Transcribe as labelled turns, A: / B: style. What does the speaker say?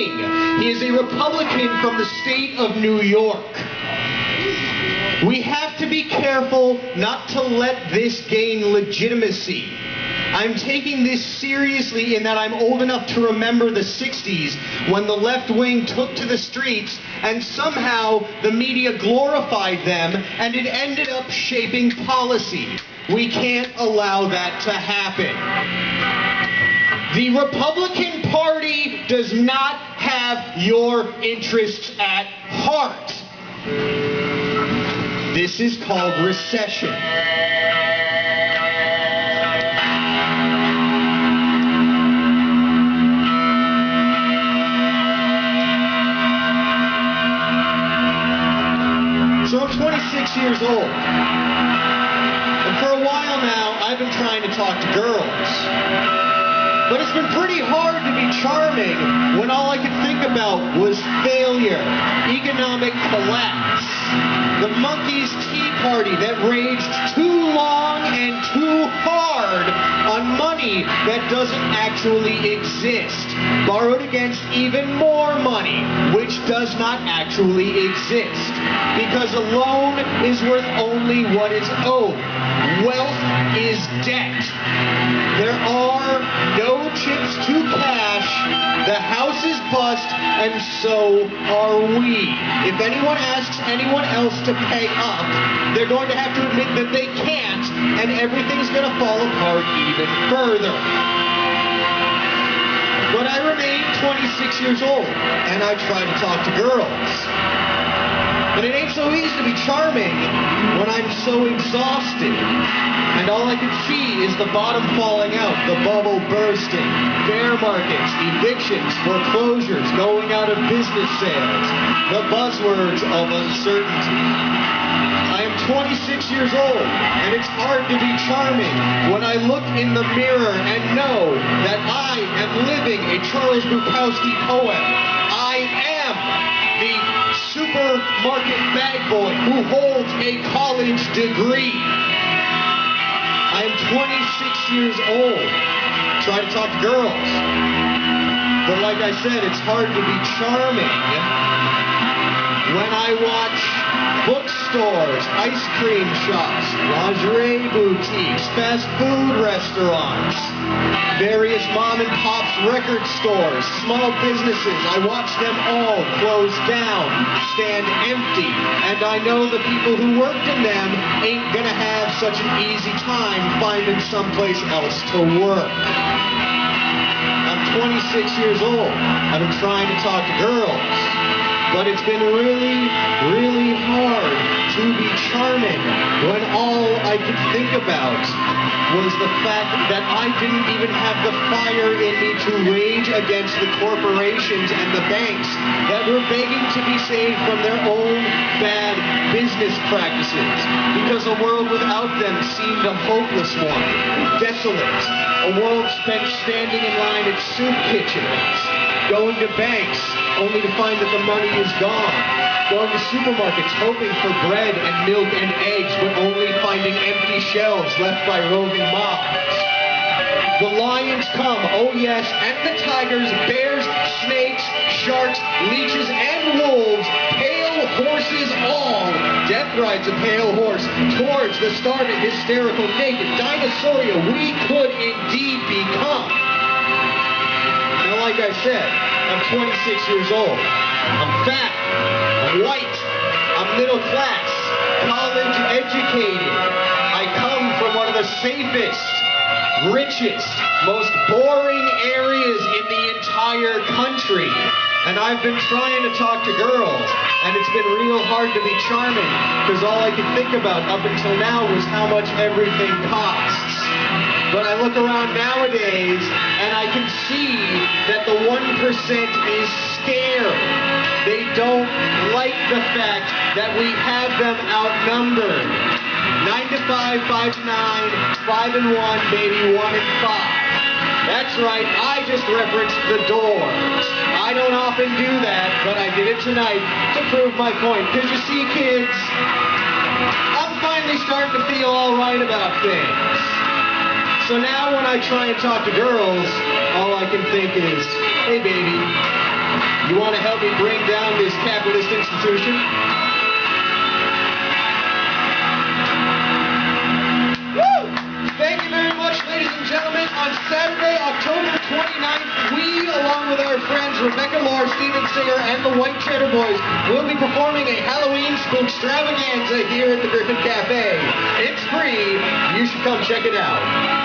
A: King. He is a Republican from the state of New York. We have to be careful not to let this gain legitimacy. I'm taking this seriously in that I'm old enough to remember the 60s when the left wing took to the streets and somehow the media glorified them and it ended up shaping policy. We can't allow that to happen. The Republican Party does not have your interests at heart. This is called recession. So I'm 26 years old, and for a while now I've been trying to talk to girls, but it's been pretty hard to be charming when all I could think about was failure, economic collapse, the monkeys' tea party that raged too long and too hard on money that doesn't actually exist, borrowed against even more money, which does not actually exist, because a loan is worth only what is owed. Wealth is debt. There are no chips to cash, the house is bust, and so are we. If anyone asks anyone else to pay up, they're going to have to admit that they can't, and everything's going to fall apart even further. But I remain 26 years old, and I try to talk to girls. But it ain't so easy to be charming when I'm so exhausted. And all I can see is the bottom falling out, the bubble bursting, bear markets, evictions, foreclosures, going out of business sales, the buzzwords of uncertainty. I am 26 years old, and it's hard to be charming when I look in the mirror and know that I am living a Charles Bukowski poem. I am the supermarket bag boy who holds a college degree. I am 26 years old. Try to talk to girls. But like I said, it's hard to be charming when I watch bookstores, ice cream shops, lingerie boutiques, fast food restaurants, various mom and pop's record stores, small businesses. I watch them all close down, stand empty, and I know the people who worked in them ain't gonna have such an easy time finding someplace else to work. I'm 26 years old. I've been trying to talk to girls, but it's been really, really hard to be charming when all I could think about was the fact that I didn't even have the fire in me to rage against the corporations and the banks that were begging to be saved from their own bad business practices, because a world without them seemed a hopeless one, desolate, a world spent standing in line at soup kitchens, going to banks only to find that the money is gone, going to supermarkets hoping for bread and milk and eggs, but only finding empty shelves left by roving mobs. The lions come, oh yes, and the tigers, bears, snakes, sharks, leeches, and wolves, pale horses all. Death rides a pale horse towards the starving, hysterical, naked dinosauria we could indeed become. Now, like I said, I'm 26 years old. I'm fat. I'm white. I'm middle class. College educated. I come from one of the safest, richest, most boring areas in the entire country. And I've been trying to talk to girls, and it's been real hard to be charming, because all I could think about up until now was how much everything costs. But I look around nowadays, and I can see that the 1% is scared. They don't like the fact that we have them outnumbered. 9 to 5, 5 to 9, 5 and 1, maybe 1 and 5. That's right, I just referenced the Doors. I don't often do that, but I did it tonight to prove my point. Because you see, kids, I'm finally starting to feel all right about things. So now when I try and talk to girls, all I can think is, hey baby, You want to help me bring down this capitalist institution? Woo! Thank you very much, ladies and gentlemen. On Saturday, October 29th, we, along with our friends Rebecca Lahr, Steven Singer, and the White Cheddar Boys, will be performing a Halloween spookstravaganza here at the Griffin Cafe. It's free. You should come check it out.